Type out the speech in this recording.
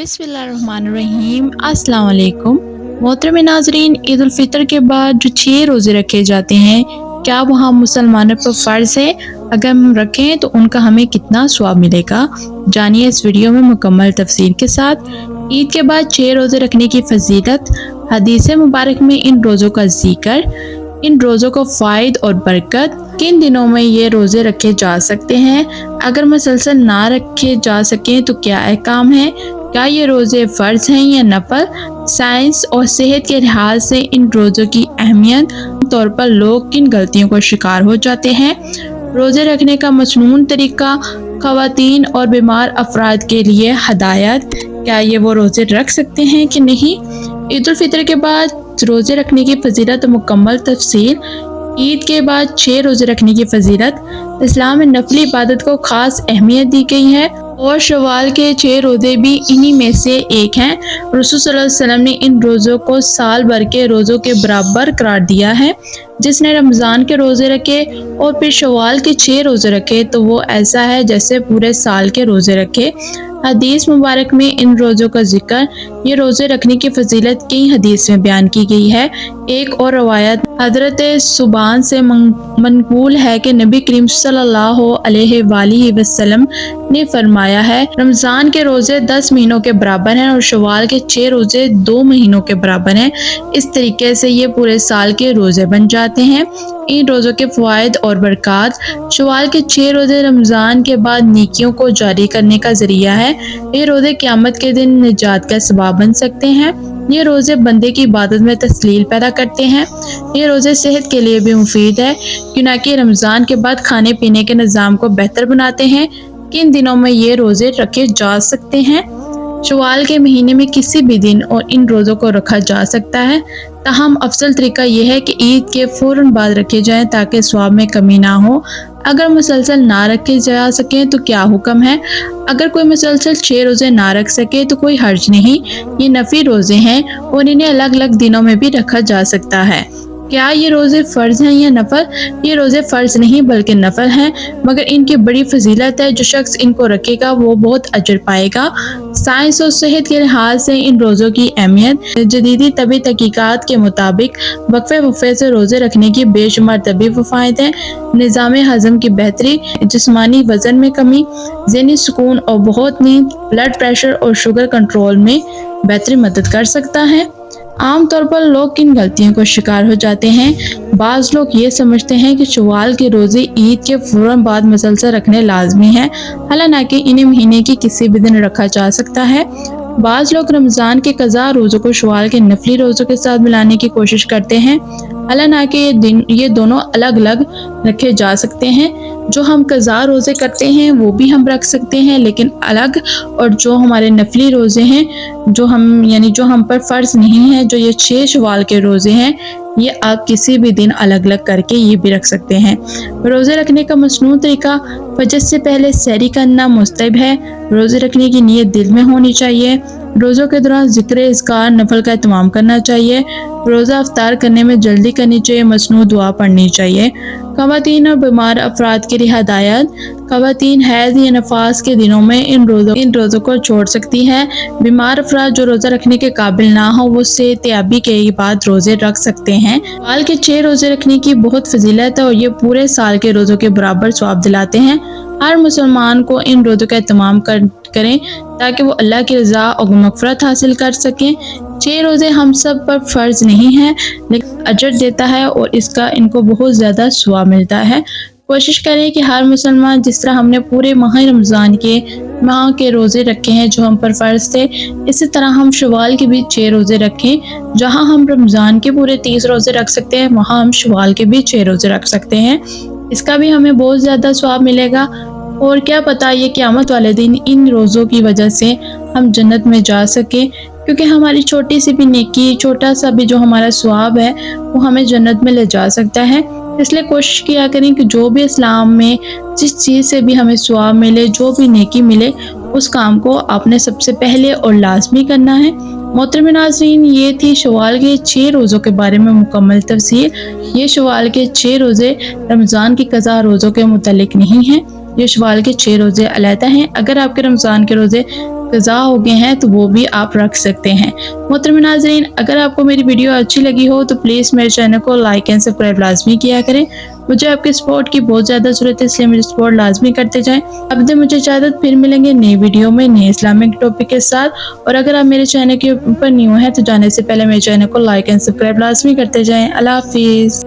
बिस्मिल्लाहिर्रहमानिर्रहीम। अस्सलाम वालेकुम। मोहतरम नाज़रीन, ईद उल फितर के बाद जो 6 रोज़े रखे जाते हैं, क्या वो हम मुसलमानों पर फ़र्ज़ है? अगर हम रखें तो उनका हमें कितना सवाब मिलेगा? जानिए इस वीडियो में मुकम्मल तफसील के साथ। ईद के बाद 6 रोज़े रखने की फजीलत, हदीस मुबारक में इन रोज़ों का जिक्र, इन रोज़ों को फ़ायद और बरकत, किन दिनों में ये रोज़े रखे जा सकते हैं, अगर मुसलसल ना रखे जा सकें तो क्या अहकाम है, क्या ये रोज़े फ़र्ज़ हैं या नफल। साइंस और सेहत के लिहाज से इन रोज़ों की अहमियत, तौर पर लोग किन गलतियों का शिकार हो जाते हैं, रोज़े रखने का मसनून तरीका, ख़वातीन और बीमार अफराद के लिए हदायत, क्या ये वो रोज़े रख सकते हैं कि नहीं। ईद उल फितर के बाद रोज़े रखने की फजीलत और मुकम्मल तफसील। ईद के बाद 6 रोज़े रखने की फजीलत। इस्लाम में नफली इबादत को ख़ास अहमियत दी गई है और शवाल के 6 रोज़े भी इन्हीं में से एक हैं। रसूल सल्लल्लाहु अलैहि वसल्लम ने इन रोज़ों को साल भर के रोज़ों के बराबर करार दिया है। जिसने रमज़ान के रोज़े रखे और फिर शवाल के 6 रोज़े रखे तो वो ऐसा है जैसे पूरे साल के रोज़े रखे। हदीस मुबारक में इन रोज़ों का जिक्र, ये रोज़े रखने की फजीलत कई हदीस में बयान की गई है। एक और रवायत हज़रत सुबान से मनकूल है कि नबी करीम सल्लल्लाहु अलैहि वसल्लम ने फरमाया है, रमज़ान के रोज़े 10 महीनों के बराबर हैं और शवाल के 6 रोज़े 2 महीनों के बराबर हैं। इस तरीके से ये पूरे साल के रोज़े बन जाते हैं। इन रोज़ों के फ़वाइद और बरक़ात, शवाल के 6 रोज़े रमज़ान के बाद नेकियों को जारी करने का ज़रिया है। ये रोज़े क़यामत के दिन निजात का सबब बन सकते हैं। ये रोज़े बंदे की इबादत में तस्लील पैदा करते हैं। ये रोज़े सेहत के लिए भी मुफीद है, क्योंकि रमज़ान के बाद खाने पीने के निज़ाम को बेहतर बनाते हैं। किन दिनों में ये रोज़े रखे जा सकते हैं? शवाल के महीने में किसी भी दिन और इन रोज़ों को रखा जा सकता है। ताहम अफसल तरीका यह है कि ईद के फ़ौरन बाद रखे जाएं ताकि सवाब में कमी ना हो। अगर मुसलसल ना रखे जा सकें तो क्या हुक्म है? अगर कोई मुसलसल 6 रोज़े ना रख सके तो कोई हर्ज नहीं। ये नफ़ी रोज़े हैं और इन्हें अलग अलग दिनों में भी रखा जा सकता है। क्या ये रोज़े फ़र्ज़ हैं या नफल? ये रोज़े फ़र्ज़ नहीं बल्कि नफल हैं, मगर इनकी बड़ी फजीलत है। जो शख्स इनको रखेगा वो बहुत अजर पाएगा। साइंस और सेहत के लिहाज से इन रोज़ों की अहमियत, जदीदी तबी तहकीकात के मुताबिक वक्फे वक्फे से रोज़े रखने की बेशुमार तबी फ़वाइद हैं। निज़ाम हज़म की बेहतरी, जिस्मानी वज़न में कमी, ज़हनी सुकून और बहुत नींद, ब्लड प्रेशर और शुगर कंट्रोल में बेहतरी मदद कर सकता है। आम तौर पर लोग किन गलतियों का शिकार हो जाते हैं? बाज़ लोग ये समझते हैं कि शवाल के रोज़े ईद के फ़ौरन बाद मुसलसल रखने लाजमी है, हालांकि इन्हें महीने के किसी भी दिन रखा जा सकता है। बाज़ लोग रमज़ान के क़ज़ा रोज़ों को शवाल के नफली रोज़ों के साथ मिलाने की कोशिश करते हैं, हालांकि ये दोनों अलग अलग रखे जा सकते हैं। जो हम क़ज़ा रोज़े करते हैं वो भी हम रख सकते हैं लेकिन अलग, और जो हमारे नफली रोज़े हैं जो हम पर फ़र्ज़ नहीं है, जो ये 6 शवाल के रोज़े हैं, ये आप किसी भी दिन अलग अलग करके ये भी रख सकते हैं। रोज़े रखने का मसनून तरीका, फजर से पहले सहरी करना मुस्तहब है। रोज़े रखने की नीयत दिल में होनी चाहिए। रोज़ों के दौरान ज़िक्र इज़कार नफल का एहतमाम करना चाहिए। रोज़ा अफ्तार करने में जल्दी करनी चाहिए। मसनून दुआ पढ़नी चाहिए। ख़वातीन और बीमार अफराद के लिए हदायत, ख़वातीन हैज़ या नफास के दिनों में इन रोज़ों को छोड़ सकती हैं। बीमार अफराद जो रोज़ा रखने के काबिल ना हो वो सेहतियाबी के बाद रोज़े रख सकते हैं। साल के 6 रोज़े रखने की बहुत फजीलत है और ये पूरे साल के रोज़ों के बराबर सवाब दिलाते हैं। हर मुसलमान को इन रोज़ों का एहतमाम करें ताकि वो अल्लाह की रज़ा और मग़फ़िरत हासिल कर सकें। 6 रोज़े हम सब पर फ़र्ज़ नहीं है लेकिन अजर देता है और इनको बहुत ज़्यादा सवाब मिलता है। कोशिश करें कि हर मुसलमान, जिस तरह हमने पूरे माह रमज़ान के रोज़े रखे हैं जो हम पर फ़र्ज़ थे, इसी तरह हम शवाल के भी 6 रोज़े रखें। जहाँ हम रमज़ान के पूरे 30 रोज़े रख सकते हैं वहाँ हम शवाल के भी 6 रोज़े रख सकते हैं। इसका भी हमें बहुत ज़्यादा सवाब मिलेगा और क्या पता ये क़यामत वाले दिन इन रोज़ों की वजह से हम जन्नत में जा सके, क्योंकि हमारी छोटी सी भी नेकी, छोटा सा भी जो हमारा सवाब है वो हमें जन्नत में ले जा सकता है। इसलिए कोशिश किया करें कि जो भी इस्लाम में जिस चीज़ से भी हमें सवाब मिले, जो भी नेकी मिले, उस काम को आपने सबसे पहले और लाजमी करना है। मोहतरम नाज़रीन, ये थी शवाल के 6 रोज़ों के बारे में मुकम्मल तफसील। ये शवाल के 6 रोज़े रमज़ान की क़ज़ा रोज़ों के मुतल्लिक़ नहीं हैं। ये शवाल के 6 रोज़े अलहदा हैं। अगर आपके रमज़ान के रोज़े قضا ہو گئے ہیں تو وہ بھی آپ رکھ سکتے ہیں۔ محترم ناظرین، اگر آپ کو میری ویڈیو اچھی لگی ہو تو پلیز میرے چینل کو لائک اینڈ سبسکرائب لازمی کیا کریں۔ مجھے آپ کے سپورٹ کی بہت زیادہ ضرورت ہے، اس لیے میری سپورٹ لازمی کرتے جائیں۔ اب دے مجھے اجازت، پھر ملیں گے نئی ویڈیو میں نئے اسلامک ٹاپک کے ساتھ۔ اور اگر آپ میرے چینل کے اوپر نیو ہیں تو جانے سے پہلے میرے چینل کو لائک اینڈ سبسکرائب لازمی کرتے جائیں۔ اللہ حافظ۔